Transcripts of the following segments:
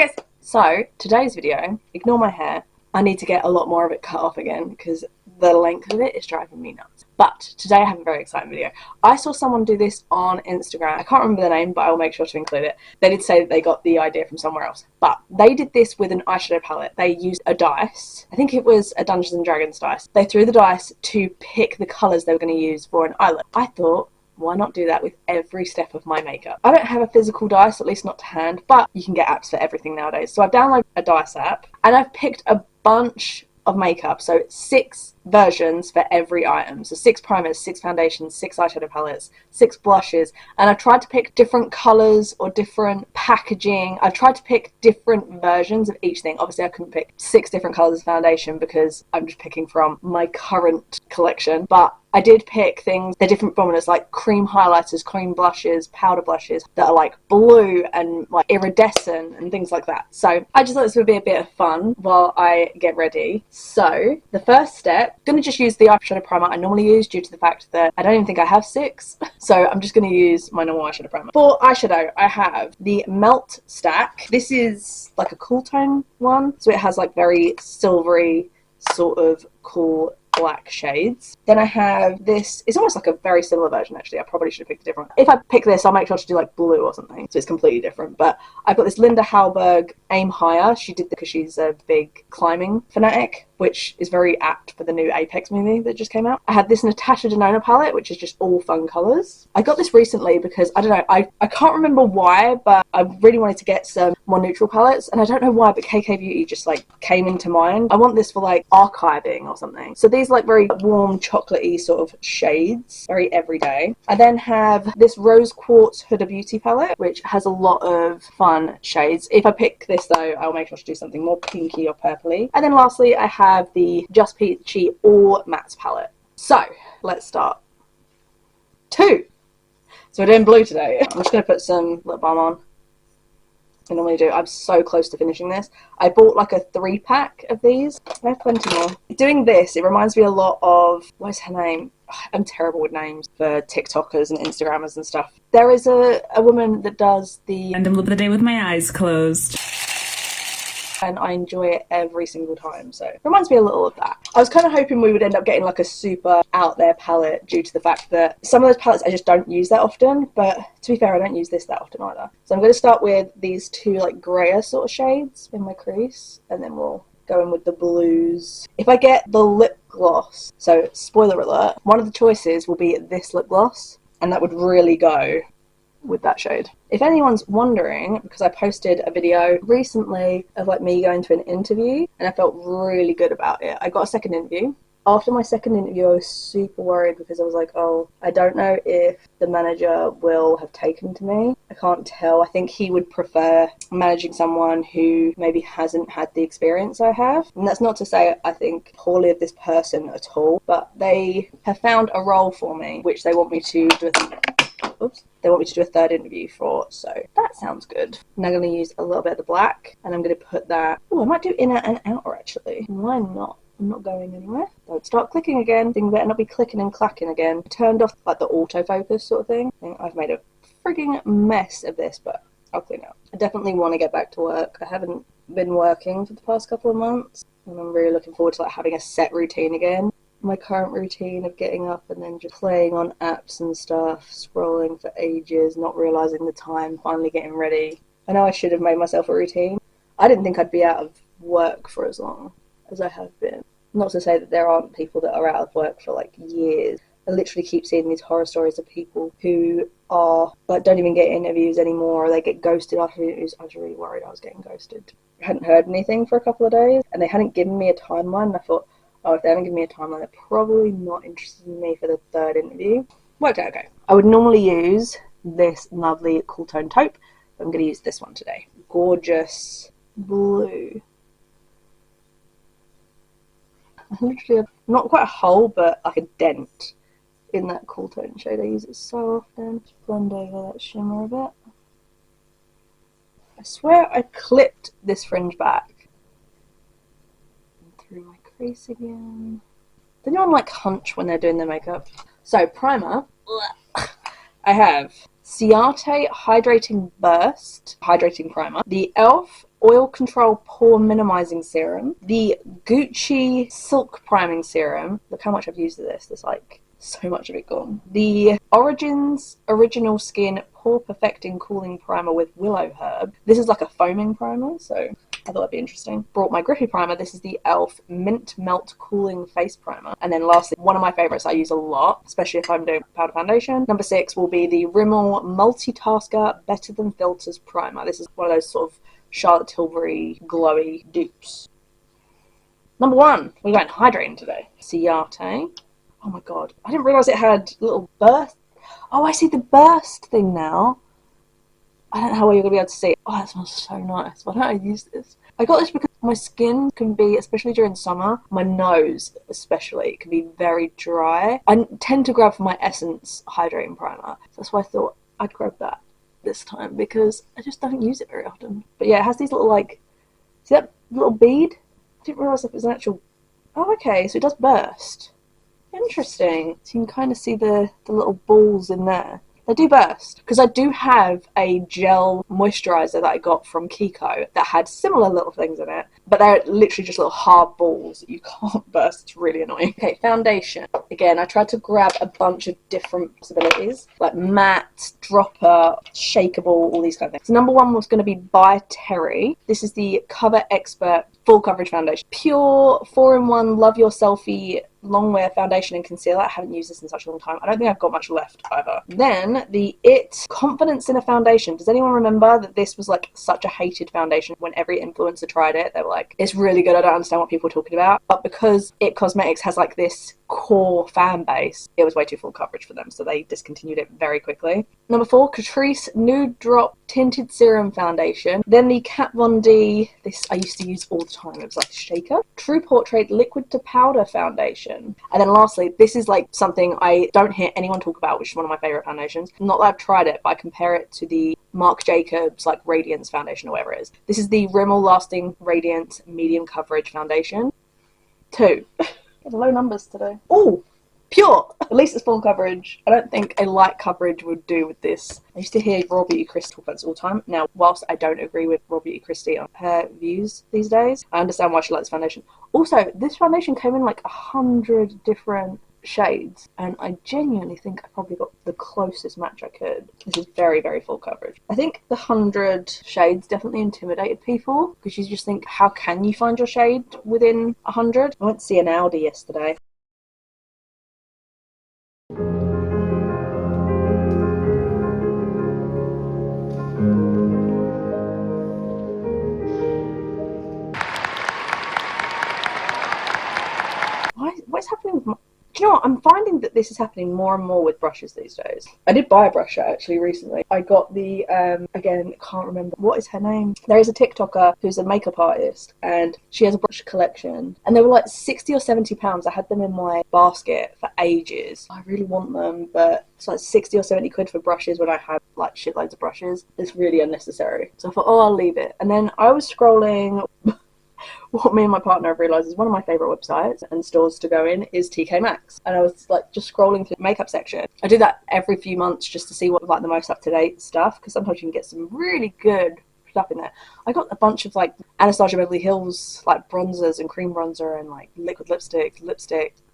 Hi guys! So, today's video, ignore my hair, I need to get a lot more of it cut off again because the length of it is driving me nuts. But today I have a very exciting video. I saw someone do this on Instagram. I can't remember the name, but I will make sure to include it. They did say that they got the idea from somewhere else. But they did this with an eyeshadow palette. They used a dice. I think it was a Dungeons and Dragons dice. They threw the dice to pick the colours they were going to use for an eyelid. I thought, why not do that with every step of my makeup? I don't have a physical dice, at least not to hand, but you can get apps for everything nowadays. So I've downloaded a dice app and I've picked a bunch of makeup, so 6 versions for every item. So 6 primers, 6 foundations, 6 eyeshadow palettes, 6 blushes, and I've tried to pick different colours or different packaging. I've tried to pick different versions of each thing. Obviously I couldn't pick 6 different colours of foundation because I'm just picking from my current collection, but I did pick things, they're different formulas, like cream highlighters, cream blushes, powder blushes that are like blue and like iridescent and things like that. So I just thought this would be a bit of fun while I get ready. So the first step, I'm going to just use the eyeshadow primer I normally use due to the fact that I don't even think I have 6. So I'm just going to use my normal eyeshadow primer. For eyeshadow, I have the Melt Stack. This is like a cool tone one. So it has like very silvery sort of cool black shades. Then I have this, it's almost like a very similar version actually. I probably should have picked a different one. If I pick this, I'll make sure to do like blue or something, so it's completely different. But I've got this Linda Hallberg Aim Higher. She did that because she's a big climbing fanatic, which is very apt for the new Apex movie that just came out. I had this Natasha Denona palette, which is just all fun colours. I got this recently because, I don't know, I can't remember why, but I really wanted to get some more neutral palettes, and I don't know why, but KK Beauty just like came into mind. I want this for like archiving or something. So these like very warm chocolatey sort of shades, very everyday. I then have this Rose Quartz Huda Beauty palette, which has a lot of fun shades. If I pick this though, I'll make sure to do something more pinky or purpley. And then lastly, I have the Just Peachy All Mattes palette. So let's start. 2. So we're doing blue today. I'm just going to put some lip balm on. I normally do. I'm so close to finishing this. I bought like a 3-pack of these. I have plenty more. Doing this, it reminds me a lot of, what is her name? I'm terrible with names for TikTokers and Instagrammers and stuff. There is a woman that does the Random look of the day with my eyes closed, and I enjoy it every single time, so it reminds me a little of that. I was kind of hoping we would end up getting like a super out there palette due to the fact that some of those palettes I just don't use that often, but to be fair, I don't use this that often either. So I'm going to start with these 2 like grayer sort of shades in my crease, and then we'll go in with the blues. If I get the lip gloss, so spoiler alert, one of the choices will be this lip gloss, and that would really go with that shade. If anyone's wondering, because I posted a video recently of like me going to an interview and I felt really good about it. I got a second interview. After my second interview, I was super worried because I was like, oh, I don't know if the manager will have taken to me. I can't tell. I think he would prefer managing someone who maybe hasn't had the experience I have. And that's not to say I think poorly of this person at all, but they have found a role for me, which they want me to do they want me to do a 3rd interview for, so that sounds good. And I'm going to use a little bit of the black, and I'm going to put that, oh, I might do inner and outer actually. Why not? I'm not going anywhere. Don't start clicking again. Things better not be clicking and clacking again. I turned off like the autofocus sort of thing. I think I've made a frigging mess of this, but I'll clean up. I definitely want to get back to work. I haven't been working for the past couple of months, and I'm really looking forward to like having a set routine again. My current routine of getting up and then just playing on apps and stuff, scrolling for ages, not realising the time, finally getting ready. I know I should have made myself a routine. I didn't think I'd be out of work for as long as I have been. Not to say that there aren't people that are out of work for like years. I literally keep seeing these horror stories of people who are like don't even get interviews anymore, or they get ghosted after interviews. I was really worried I was getting ghosted. I hadn't heard anything for a couple of days and they hadn't given me a timeline, and I thought, oh, if they haven't given me a timeline, they're probably not interested in me for the 3rd interview. Worked out okay. I would normally use this lovely cool tone taupe, but I'm going to use this one today. Gorgeous blue. I literally have not quite a hole, but like a dent in that cool tone shade. I use it so often. Just blend over that shimmer a bit. I swear I clipped this fringe back. Through my crease again. Does anyone like hunch when they're doing their makeup? So primer, I have Ciate Hydrating Burst Hydrating Primer, the e.l.f. Oil Control Pore Minimizing Serum, the Gucci Silk Priming Serum. Look how much I've used of this. There's like so much of it gone. The Origins Original Skin Pore Perfecting Cooling Primer with Willow Herb. This is like a foaming primer, so I thought that'd be interesting. Brought my grippy primer. This is the e.l.f. Mint Melt Cooling Face Primer. And then lastly, one of my favorites I use a lot, especially if I'm doing powder foundation. Number 6 will be the Rimmel Multitasker Better Than Filters Primer. This is one of those sort of Charlotte Tilbury glowy dupes. Number 1, we're going hydrating today. Ciate. Oh my god, I didn't realise it had little burst. Oh, I see the burst thing now. I don't know how well you're going to be able to see it. Oh, that smells so nice. Why don't I use this? I got this because my skin can be, especially during summer, my nose especially, can be very dry. I tend to grab for my Essence hydrating primer. So that's why I thought I'd grab that this time because I just don't use it very often. But yeah, it has these little like, see that little bead? I didn't realise it was an actual, oh okay, so it does burst. Interesting. So you can kind of see the little balls in there. They do burst. Because I do have a gel moisturiser that I got from Kiko that had similar little things in it. But they're literally just little hard balls that you can't burst. It's really annoying. Okay, foundation. Again, I tried to grab a bunch of different possibilities. Like matte, dropper, shakeable, all these kind of things. So number 1 was going to be by Terry. This is the Cover Expert Full Coverage Foundation. Pure 4-in-1 Love Your Selfie Longwear Foundation and Concealer. I haven't used this in such a long time. I don't think I've got much left either. Then the IT Confidence in a Foundation. Does anyone remember that this was like such a hated foundation? When every influencer tried it, they were like, it's really good, I don't understand what people are talking about. But because IT Cosmetics has like this core fan base, it was way too full coverage for them, so they discontinued it very quickly. Number 4, Catrice Nude Drop Tinted Serum Foundation. Then the Kat Von D, this I used to use all the time, it was like a shaker. True Portrait Liquid to Powder Foundation. And then lastly, this is like something I don't hear anyone talk about, which is one of my favourite foundations. Not that I've tried it, but I compare it to the Marc Jacobs like Radiance Foundation or whatever it is. This is the Rimmel Lasting Radiance Medium Coverage Foundation. 2. Low numbers today. Oh, Pure. At least it's full coverage. I don't think a light coverage would do with this. I used to hear Raw Beauty Kristi talk about this all the time. Now, whilst I don't agree with Raw Beauty Kristi on her views these days, I understand why she likes foundation. Also, this foundation came in like 100 different shades, and I genuinely think I probably got the closest match I could. This is very, very full coverage. I think the 100 shades definitely intimidated people because you just think, how can you find your shade within 100? I went to see an Audi yesterday. What's happening with my... Do you know what? I'm finding that this is happening more and more with brushes these days. I did buy a brush actually recently. I got the, again, can't remember. What is her name? There is a TikToker who's a makeup artist and she has a brush collection. And they were like 60 or 70 pounds. I had them in my basket for ages. I really want them, but it's like 60 or 70 quid for brushes when I have like shitloads of brushes. It's really unnecessary. So I thought, oh, I'll leave it. And then I was scrolling... What me and my partner have realised is one of my favourite websites and stores to go in is TK Maxx. And I was like just scrolling through the makeup section. I do that every few months just to see what like the most up-to-date stuff, because sometimes you can get some really good stuff in there. I got a bunch of like Anastasia Beverly Hills like bronzers and cream bronzer and like liquid lipstick,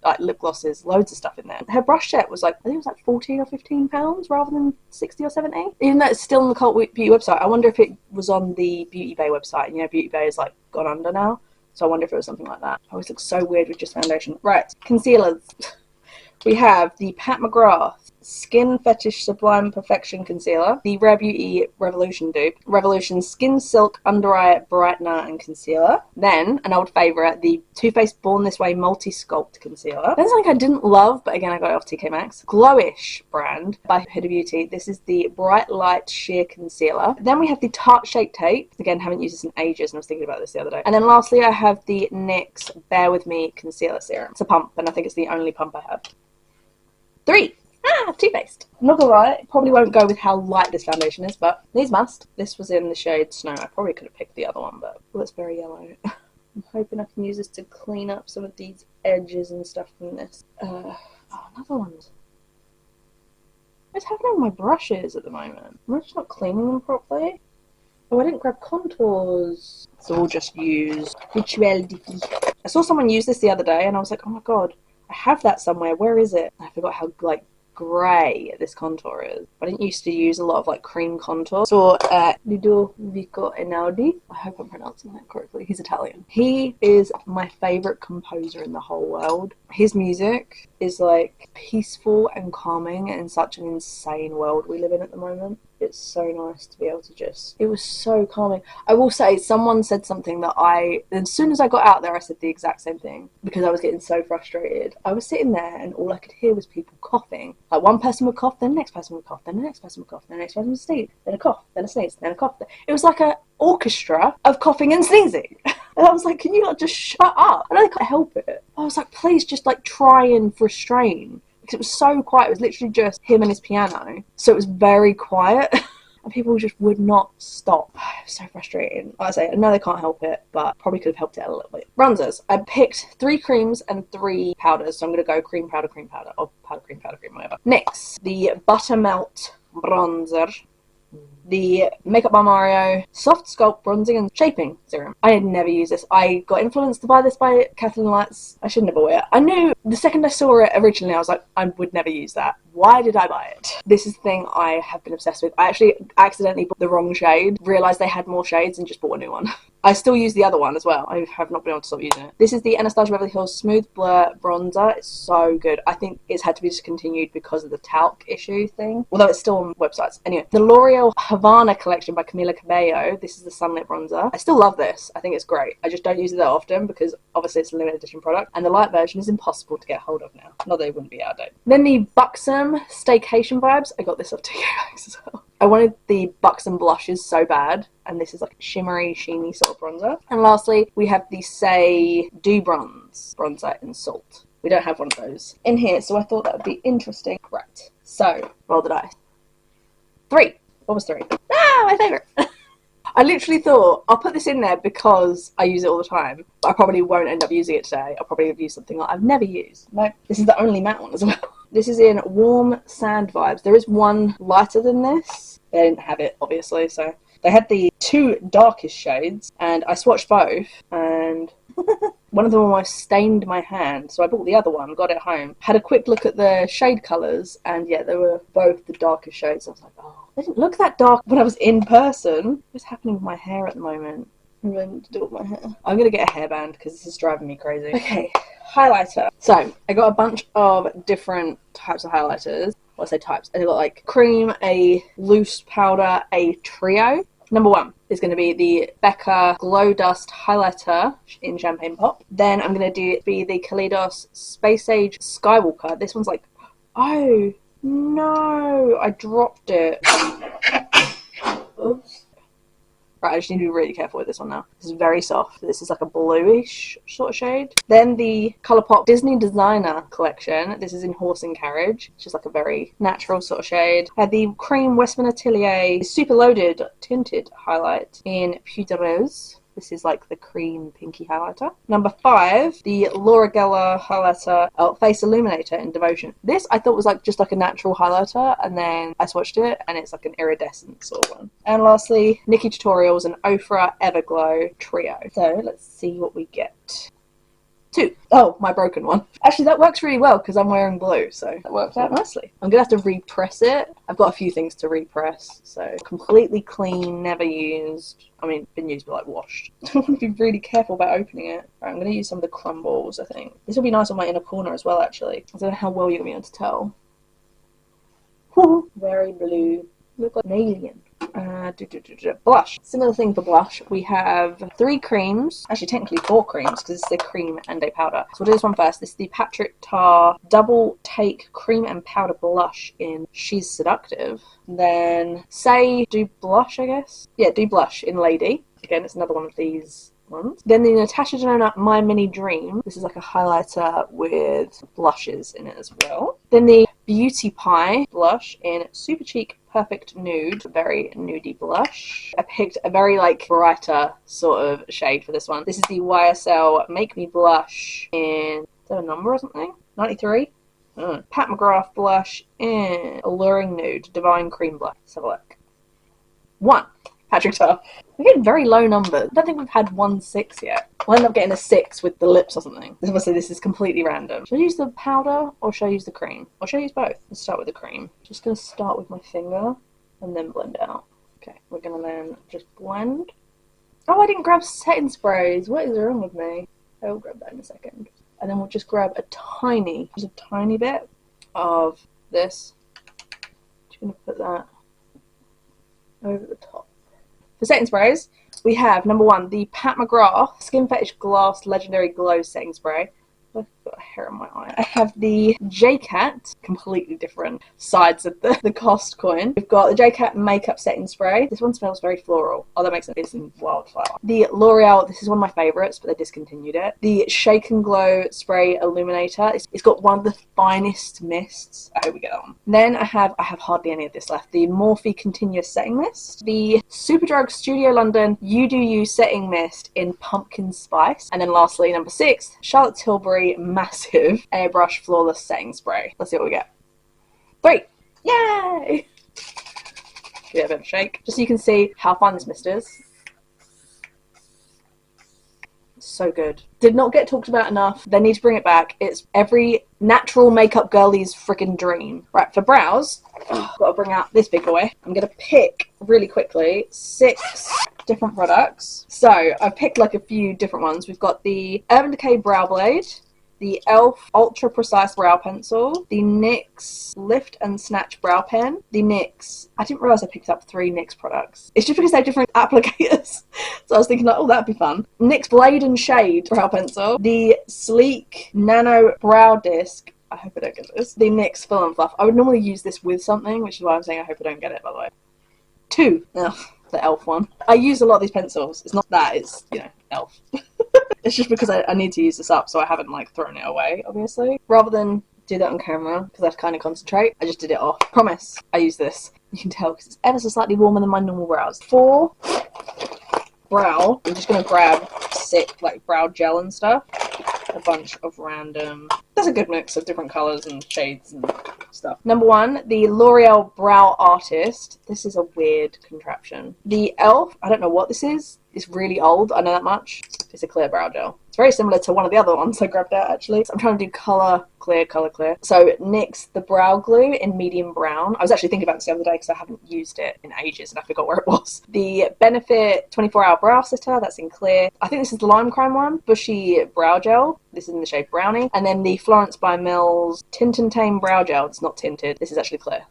like lip glosses, loads of stuff in there. Her brush set was like, I think it was like 14 or 15 pounds rather than 60 or 70. Even though it's still on the Cult Beauty website, I wonder if it was on the Beauty Bay website. You know, Beauty Bay is like gone under now. So I wonder if it was something like that. I always look so weird with just foundation. Right, concealers. We have the Pat McGrath Skin Fetish Sublime Perfection Concealer, the Rare Beauty Revolution dupe, Revolution Skin Silk Under Eye Brightener and Concealer. Then, an old favourite, the Too Faced Born This Way Multi Sculpt Concealer. Then something I didn't love, but again I got it off TK Maxx. Glowish brand by Huda Beauty. This is the Bright Light Sheer Concealer. Then we have the Tarte Shape Tape. Again, haven't used this in ages and I was thinking about this the other day. And then lastly I have the NYX Bare With Me Concealer Serum. It's a pump and I think it's the only pump I have. 3. Too Faced. I'm not gonna lie, it probably won't go with how light this foundation is, but these must. This was in the shade Snow. I probably could have picked the other one, but it's very yellow. I'm hoping I can use this to clean up some of these edges and stuff from this. Oh, another one. What's happening with my brushes at the moment? Am I just not cleaning them properly? Oh, I didn't grab contours. So we'll just use Rituel Difi. I saw someone use this the other day and I was like, oh my god, I have that somewhere. Where is it? I forgot how like grey this contour is. I didn't used to use a lot of like cream contour. So Ludovico Einaudi, I hope I'm pronouncing that correctly. He's Italian. He is my favourite composer in the whole world. His music is like peaceful and calming in such an insane world we live in at the moment. It's so nice to be able to just, it was so calming. I will say, someone said something that as soon as I got out there, I said the exact same thing because I was getting so frustrated. I was sitting there and all I could hear was people coughing. Like one person would cough, then the next person would cough, then the next person would cough, then the next person would sneeze, then a cough, then a sneeze, then a cough. It was like an orchestra of coughing and sneezing. And I was like, can you not just shut up? I know they can't help it. I was like, please just like try and restrain. Because it was so quiet. It was literally just him and his piano. So it was very quiet. And people just would not stop. It was so frustrating. Like I say, I know they can't help it, but probably could have helped it a little bit. Bronzers. I picked 3 creams and 3 powders. So I'm going to go cream, powder, or powder, cream, whatever. NYX, the Buttermelt Bronzer. The Makeup by Mario Soft Sculpt Bronzing and Shaping Serum. I had never used this. I got influenced to buy this by Kathleen Lights. I should never wear it. I knew the second I saw it originally, I was like, I would never use that. Why did I buy it? This is the thing I have been obsessed with. I actually accidentally bought the wrong shade, realised they had more shades and just bought a new one. I still use the other one as well. I have not been able to stop using it. This is the Anastasia Beverly Hills Smooth Blur Bronzer. It's so good. I think it's had to be discontinued because of the talc issue thing, although it's still on websites. Anyway, the L'Oreal Havana collection by Camila Cabello. This is the Sunlit Bronzer. I still love this. I think it's great. I just don't use it that often because obviously it's a limited edition product and the light version is impossible to get hold of now. Not that it wouldn't be out of date. Then the Buxom Staycation Vibes. I got this off TK Maxx as well. I wanted the Buxom blushes so bad, and this is like a shimmery, sheeny sort of bronzer. And lastly, we have the Say Do Bronze bronzer in Salt. We don't have one of those in here, so I thought that would be interesting. Right, so roll the dice. 3. What was 3? Ah, my favourite. I literally thought, I'll put this in there because I use it all the time, but I probably won't end up using it today. I'll probably use something that I've never used. No, this is the only matte one as well. This is in Warm Sand Vibes. There is one lighter than this. They didn't have it, obviously, so they had the 2 darkest shades, and I swatched both, and one of them almost stained my hand, so I bought the other one, got it home, had a quick look at the shade colours, and yeah, they were both the darkest shades. I was like, oh, they didn't look that dark when I was in person. What's happening with my hair at the moment? I'm going to do it with my hair. I'm going to get a hairband because this is driving me crazy. Okay, highlighter. So I got a bunch of different types of highlighters. Well, I say types. I got like cream, a loose powder, a trio. Number 1 is going to be the Becca Glow Dust Highlighter in Champagne Pop. Then I'm going to do the Kaleidos Space Age Skywalker. This one's like, oh no, I dropped it. Oops. Right, I just need to be really careful with this one now. This is very soft. This is like a bluish sort of shade. Then the Colourpop Disney Designer Collection. This is in Horse and Carriage. It's just like a very natural sort of shade. I had the Cream Westman Atelier Super Loaded Tinted Highlight in Pewter Rose. This is like the cream pinky highlighter. Number 5, the Laura Geller highlighter face illuminator in Devotion. This I thought was like just like a natural highlighter, and then I swatched it and it's like an iridescent sort of one. And lastly, Nikki Tutorials and Ofra Everglow trio. So let's see what we get. 2. Oh, my broken one. Actually, that works really well because I'm wearing blue, so that worked out nicely. I'm going to have to repress it. I've got a few things to repress, so completely clean, never used. I mean, been used but like washed. I want to be really careful about opening it. Right, I'm going to use some of the crumbles, I think. This will be nice on my inner corner as well, actually. I don't know how well you're going to be able to tell. Woo, very blue. Look like an alien. Blush. Similar thing for blush. We have 3 creams. Actually, technically 4 creams because it's the cream and a powder. So we'll do this one first. This is the Patrick Tar Double Take Cream and Powder Blush in She's Seductive. Then Say Do Blush, I guess. Yeah, Do Blush in Lady. Again, it's another one of these ones. Then the Natasha Denona My Mini Dream. This is like a highlighter with blushes in it as well. Then the Beauty Pie blush in Super Cheek Perfect Nude, very nudie blush. I picked a very like brighter sort of shade for this one. This is the YSL Make Me Blush in, is that a number or something? 93? Pat McGrath blush in Alluring Nude, Divine Cream Blush. Let's have a look. 1. Patrick Tuff. We're getting very low numbers. I don't think we've had 1-6 yet. We'll end up getting a 6 with the lips or something. Obviously, this is completely random. Should I use the powder or should I use the cream? Or should I use both? Let's start with the cream. Just going to start with my finger and then blend it out. Okay, we're going to then just blend. Oh, I didn't grab setting sprays. What is wrong with me? I will grab that in a second. And then we'll just grab just a tiny bit of this. Just going to put that over the top. For setting sprays, we have number 1, the Pat McGrath Skin Fetish Glass Legendary Glow Setting Spray. I've got a hair on my eye. I have the JCat, completely different sides of the cost coin. We've got the JCat Makeup Setting Spray. This one smells very floral. Oh, that makes sense. It's in Wildflower. The L'Oreal, this is one of my favourites, but they discontinued it. The Shake and Glow Spray Illuminator. It's got one of the finest mists. I hope we get that one. Then I have hardly any of this left. The Morphe Continuous Setting Mist. The Superdrug Studio London You Do You Setting Mist in Pumpkin Spice. And then lastly, number 6, Charlotte Tilbury Massive Airbrush Flawless Setting Spray. Let's see what we get. 3. Yay! Give it a bit of a shake, just so you can see how fine this mist is. So good. Did not get talked about enough. They need to bring it back. It's every natural makeup girlie's freaking dream. Right, for brows, gotta bring out this big boy. I'm gonna pick really quickly 6 different products. So I've picked like a few different ones. We've got the Urban Decay Brow Blade, the e.l.f. Ultra Precise Brow Pencil, the NYX Lift and Snatch Brow Pen, the NYX, I didn't realise I picked up 3 NYX products. It's just because they have different applicators. So I was thinking like, oh, that'd be fun. NYX Blade and Shade Brow Pencil, the Sleek Nano Brow Disc, I hope I don't get this, the NYX Fill and Fluff. I would normally use this with something, which is why I'm saying I hope I don't get it, by the way. 2. Ugh, the e.l.f. one. I use a lot of these pencils. It's not that, it's, you know, e.l.f. It's just because I need to use this up, so I haven't like thrown it away, obviously. Rather than do that on camera, because I kind of concentrate, I just did it off. Promise, I use this. You can tell because it's ever so slightly warmer than my normal brows. 4 brow. I'm just going to grab 6 like brow gel and stuff. A bunch of random... There's a good mix of different colours and shades and stuff. Number 1, the L'Oreal Brow Artist. This is a weird contraption. The e.l.f. I don't know what this is. It's really old, I know that much. It's a clear brow gel. It's very similar to one of the other ones I grabbed out, actually. So I'm trying to do colour clear. So NYX the Brow Glue in medium brown. I was actually thinking about this the other day because I haven't used it in ages and I forgot where it was. The Benefit 24-Hour Brow Sitter, that's in clear. I think this is the Lime Crime one. Bushy Brow Gel. This is in the shade Brownie. And then the Florence by Mills Tint and Tame Brow Gel. It's not tinted. This is actually clear.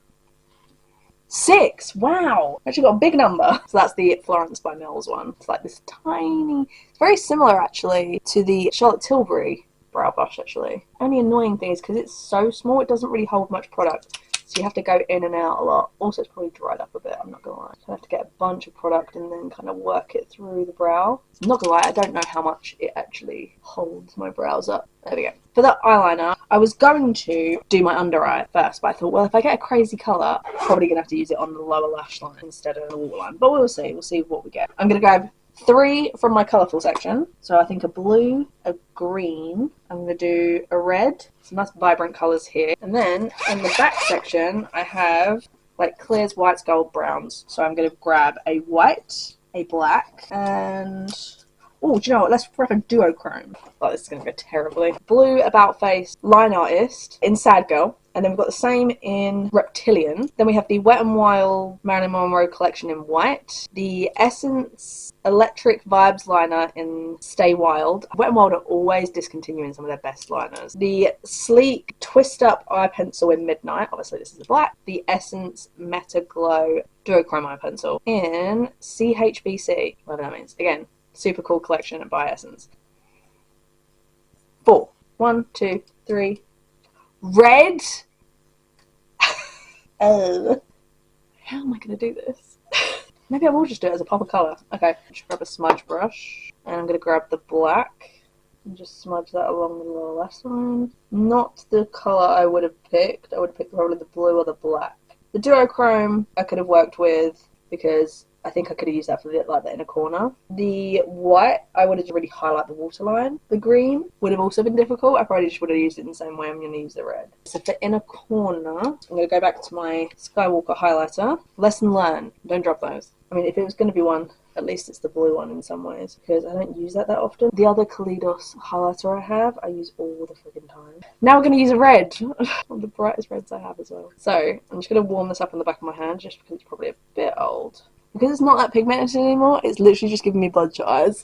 6! Wow! Actually got a big number. So that's the Florence by Mills one. It's like this tiny... It's very similar, actually, to the Charlotte Tilbury brow brush, actually. Only annoying thing is because it's so small, it doesn't really hold much product. So you have to go in and out a lot. Also, it's probably dried up a bit, I'm not gonna lie. So I have to get a bunch of product and then kind of work it through the brow. I'm not gonna lie, I don't know how much it actually holds my brows up. There we go. For the eyeliner, I was going to do my under eye first, but I thought, well, if I get a crazy colour, I'm probably gonna have to use it on the lower lash line instead of the waterline. But we'll see what we get. I'm gonna grab 3 from my colourful section. So I think a blue, a green, I'm going to do a red, some nice vibrant colours here. And then in the back section, I have like clears, whites, gold, browns. So I'm going to grab a white, a black, and... Oh, do you know what? Let's grab a duochrome. Oh, this is going to go terribly. Blue About Face Line Artist in Sad Girl. And then we've got the same in Reptilian. Then we have the Wet n Wild Marilyn Monroe collection in white. The Essence Electric Vibes liner in Stay Wild. Wet n Wild are always discontinuing some of their best liners. The Sleek Twist Up Eye Pencil in Midnight. Obviously this is a black. The Essence Meta Glow Duochrome Eye Pencil in CHBC. Whatever that means. Again, super cool collection by Essence. 4. 1, 2, 3. Red? Oh. How am I going to do this? Maybe I will just do it as a pop of colour. Okay, just grab a smudge brush. And I'm going to grab the black. And just smudge that along the lower lash line. Not the colour I would have picked. I would have picked probably the blue or the black. The duochrome I could have worked with because I think I could have used that for the inner corner. The white, I would have really highlighted the waterline. The green would have also been difficult. I probably just would have used it in the same way I'm going to use the red. So for inner corner, I'm going to go back to my Skywalker highlighter. Lesson learned. Don't drop those. I mean, if it was going to be one, at least it's the blue one in some ways, because I don't use that often. The other Kaleidos highlighter I have, I use all the friggin' time. Now we're going to use a red. One of the brightest reds I have as well. So, I'm just going to warm this up on the back of my hand, just because it's probably a bit old. Because it's not that pigmented anymore, it's literally just giving me bloodshot eyes.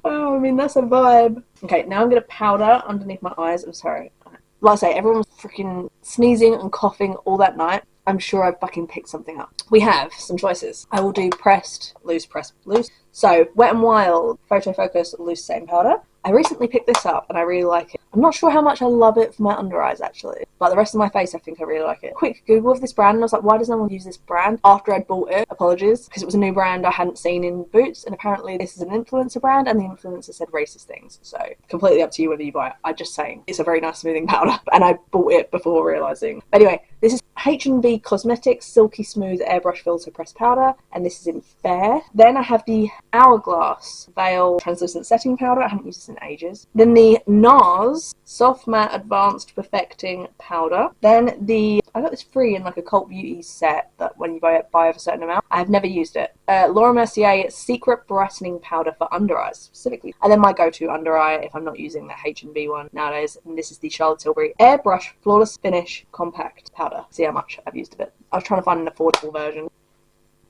Oh, I mean, that's a vibe. Okay, now I'm going to powder underneath my eyes. I'm sorry. Like I say, everyone was freaking sneezing and coughing all that night. I'm sure I fucking picked something up. We have some choices. I will do pressed, loose, pressed, loose. So, Wet n Wild Photo Focus Loose Setting Powder. I recently picked this up and I really like it. I'm not sure how much I love it for my under eyes actually, but the rest of my face I think I really like it. Quick Google of this brand and I was like, why does no one use this brand? After I'd bought it, apologies, because it was a new brand I hadn't seen in Boots, and apparently this is an influencer brand and the influencer said racist things, so completely up to you whether you buy it. I'm just saying, it's a very nice smoothing powder and I bought it before realising. Anyway, this is H&B Cosmetics Silky Smooth Airbrush Filter Pressed Powder, and this is in Fair. Then I have the Hourglass Veil Translucent Setting Powder. I haven't used this in ages. Then the NARS Soft Matte Advanced Perfecting Powder. Then I got this free in like a Cult Beauty set that when you buy it of a certain amount. I have never used it. Laura Mercier Secret Brightening Powder for under eyes specifically. And then my go-to under eye if I'm not using the H&B one nowadays, and this is the Charlotte Tilbury Airbrush Flawless Finish Compact Powder. See how much I've used of it. I was trying to find an affordable version.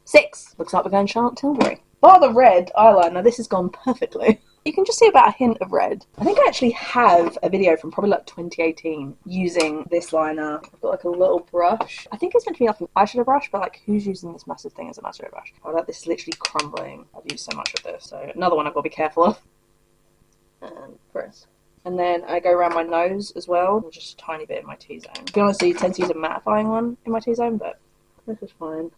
6. Looks like we're going Charlotte Tilbury. Oh, the red eyeliner. This has gone perfectly. You can just see about a hint of red. I think I actually have a video from probably like 2018 using this liner. I've got like a little brush. I think it's meant to be like an eyeshadow brush, but like who's using this massive thing as an eyeshadow brush? Oh, like this is literally crumbling. I've used so much of this. So another one I've got to be careful of. And press. And then I go around my nose as well, just a tiny bit in my T-zone. To be honest, I tend to use a mattifying one in my T-zone, but this is fine.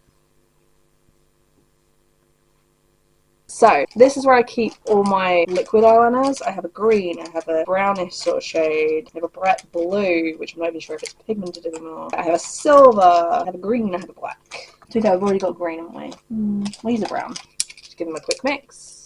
So, this is where I keep all my liquid eyeliners. I have a green, I have a brownish sort of shade, I have a bright blue, which I'm not even sure if it's pigmented anymore. I have a silver, I have a green, I have a black. To be fair, I've already got green, haven't we? We'll use a brown. Just give them a quick mix.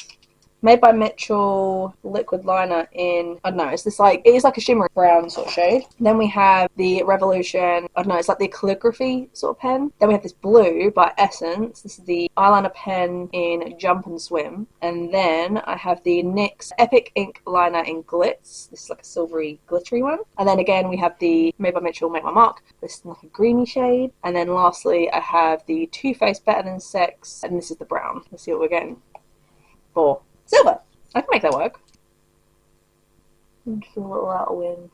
Made by Mitchell liquid liner in, I don't know, it's this like, it is like a shimmery brown sort of shade. Then we have the Revolution, I don't know, it's like the calligraphy sort of pen. Then we have this blue by Essence. This is the eyeliner pen in Jump and Swim. And then I have the NYX Epic Ink liner in Glitz. This is like a silvery glittery one. And then again we have the Made by Mitchell Make My Mark. This is like a greeny shade. And then lastly I have the Too Faced Better Than Sex, and this is the brown. Let's see what we're getting. 4. Silver. I can make that work. I'm just a little out of wind.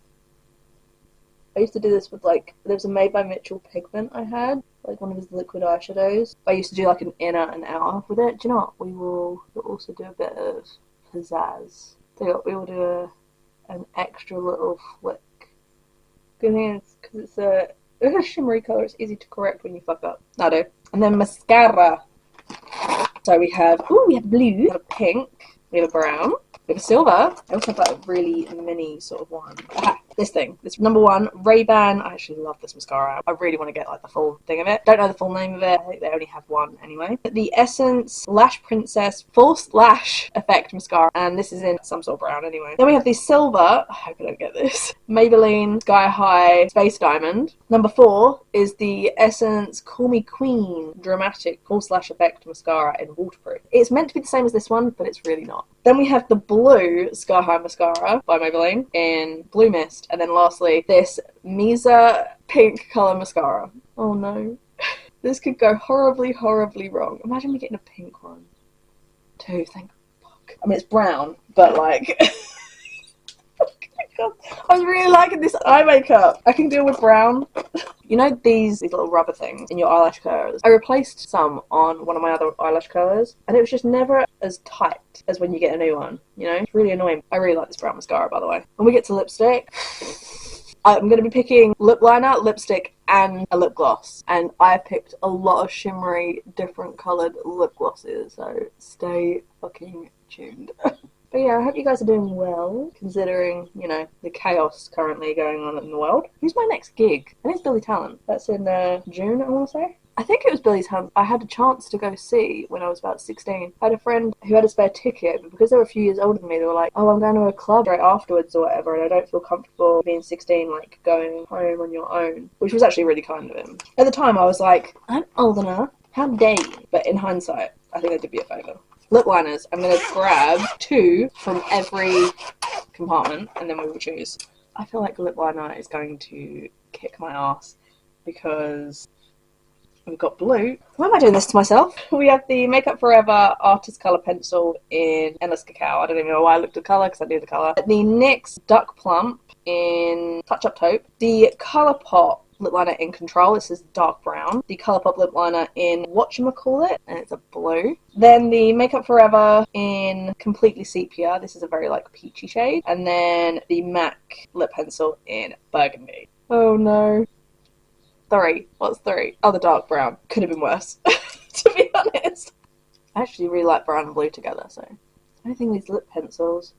I used to do this with like, there was a Made by Mitchell pigment I had, like one of his liquid eyeshadows. I used to do like an inner and outer with it. Do you know what? We'll also do a bit of pizzazz. So we will do an extra little flick. Good thing is, because it's a shimmery colour, it's easy to correct when you fuck up. I do. And then mascara. So we have blue, we have a pink, we have a brown, we have a silver. I also have like a really mini sort of one. Aha, this thing, this number 1 Ray-Ban. I actually love this mascara. I really want to get like the full thing of it. Don't know the full name of it. I think they only have one anyway. The Essence Lash Princess False Lash Effect Mascara, and this is in some sort of brown anyway. Then we have the silver, I hope I don't get this, Maybelline Sky High Space Diamond. Number 4 is the Essence Call Me Queen Dramatic False Lash Effect Mascara in Waterproof. It's meant to be the same as this one, but it's really not. Then we have the blue Sky High Mascara by Maybelline in Blue Mist. And then lastly, this Misa pink colour mascara. Oh no. This could go horribly, horribly wrong. Imagine me getting a pink one. 2, thank fuck. I mean, it's brown, but like... God, I was really liking this eye makeup. I can deal with brown. You know these little rubber things in your eyelash curlers? I replaced some on one of my other eyelash curlers, and it was just never as tight as when you get a new one, you know? It's really annoying. I really like this brown mascara, by the way. When we get to lipstick, I'm going to be picking lip liner, lipstick, and a lip gloss. And I've picked a lot of shimmery, different coloured lip glosses, so stay fucking tuned. But yeah, I hope you guys are doing well, considering, you know, the chaos currently going on in the world. Who's my next gig? I think it's Billy Talent. That's in June, I want to say. I think it was Billy's Hunt. I had a chance to go see when I was about 16. I had a friend who had a spare ticket, but because they were a few years older than me, they were like, oh, I'm going to a club right afterwards or whatever, and I don't feel comfortable being 16, like, going home on your own, which was actually really kind of him. At the time, I was like, I'm old enough. How dare you? But in hindsight, I think I did me a favour. Lip liners. I'm going to grab 2 from every compartment, and then we will choose. I feel like lip liner is going to kick my ass because we've got blue. Why am I doing this to myself? We have the Makeup Forever Artist Colour Pencil in Endless Cacao. I don't even know why I looked at the colour because I knew the colour. The NYX Duck Plump in Touch Up Taupe. The Colourpop lip liner in Control. This is dark brown. The Colourpop lip liner in whatchamacallit, and it's a blue. Then the Makeup Forever in Completely Sepia. This is a very like peachy shade. And then the MAC lip pencil in Burgundy. Oh no. 3. What's 3? Oh, the dark brown. Could have been worse, to be honest. I actually really like brown and blue together, so anything with lip pencils.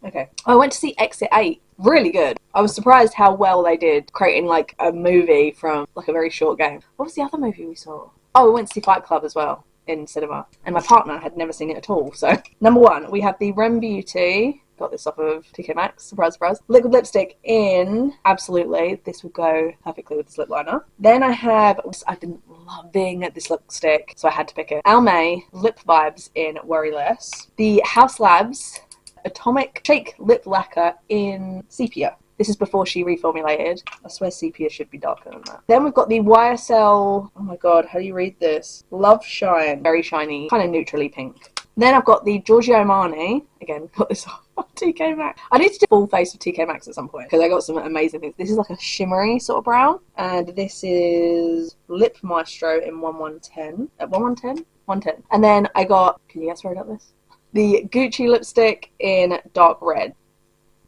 Okay. Oh, I went to see Exit 8. Really good. I was surprised how well they did creating like a movie from like a very short game. What was the other movie we saw? Oh, we went to see Fight Club as well in cinema, and my partner had never seen it at all. So number 1, we have the Rem Beauty. Got this off of TK Maxx. Surprise, surprise. Liquid lipstick in Absolutely. This would go perfectly with this lip liner. Then I have, I've been loving this lipstick, so I had to pick it. Almay Lip Vibes in Worry Less. The House Labs Atomic Shake Lip Lacquer in Sepia. This is before she reformulated. I swear sepia should be darker than that. Then we've got the YSL, oh my god, how do you read this? Love Shine. Very shiny, kind of neutrally pink. Then I've got the Giorgio Armani. Again, got this off TK Maxx. I need to do a full face of TK Maxx at some point because I got some amazing things. This is like a shimmery sort of brown. And this is Lip Maestro in 1110. At 1110? 110. And then I got, can you guess where I got this? The Gucci lipstick in dark red.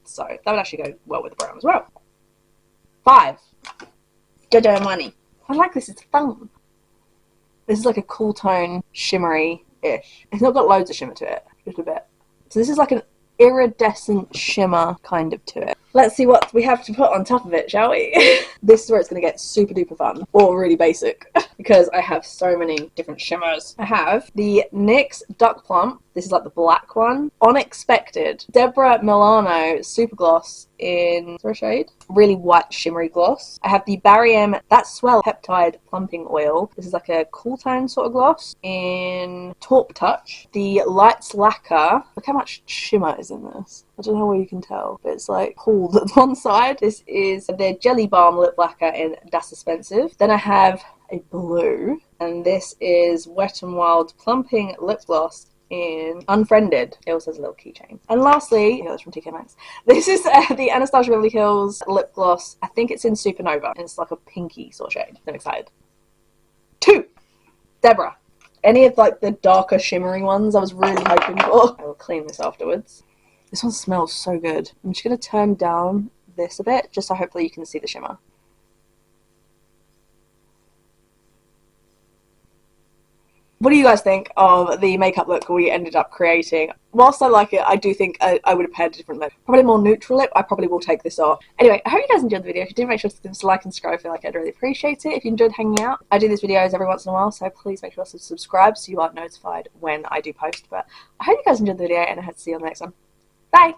So that would actually go well with the brown as well. 5. Giorgio Armani. I like this, it's fun. This is like a cool tone, shimmery-ish. It's not got loads of shimmer to it, just a bit. So this is like an iridescent shimmer kind of to it. Let's see what we have to put on top of it, shall we? This is where it's going to get super duper fun, or really basic, because I have so many different shimmers. I have the NYX Duck Plump. This is like the black one. Unexpected. Deborah Milano Super Gloss in, is there a shade? Really white shimmery gloss. I have the Barry M That's Swell Peptide Plumping Oil. This is like a cool tone sort of gloss in Taupe Touch. The Lights Lacquer. Look how much shimmer is in this. I don't know where you can tell, but it's like pulled at one side. This is the Jelly Balm Lip Lacquer in Das Suspensive. Then I have a blue, and this is Wet n Wild Plumping Lip Gloss in Unfriended. It also has a little keychain. And lastly, that's from TK Maxx. This is the Anastasia Beverly Hills lip gloss. I think it's in Supernova, and it's like a pinky sort of shade. I'm excited. 2. Deborah. Any of like the darker shimmery ones I was really hoping for. I will clean this afterwards. This one smells so good. I'm just going to turn down this a bit, just so hopefully you can see the shimmer. What do you guys think of the makeup look we ended up creating? Whilst I like it, I do think I would have paired a different lip. Probably more neutral lip. I probably will take this off. Anyway, I hope you guys enjoyed the video. If you did, make sure to give us a like and subscribe. I feel like I'd really appreciate it. If you enjoyed hanging out, I do these videos every once in a while, so please make sure to subscribe so you are notified when I do post. But I hope you guys enjoyed the video, and I hope to see you on the next one. Bye!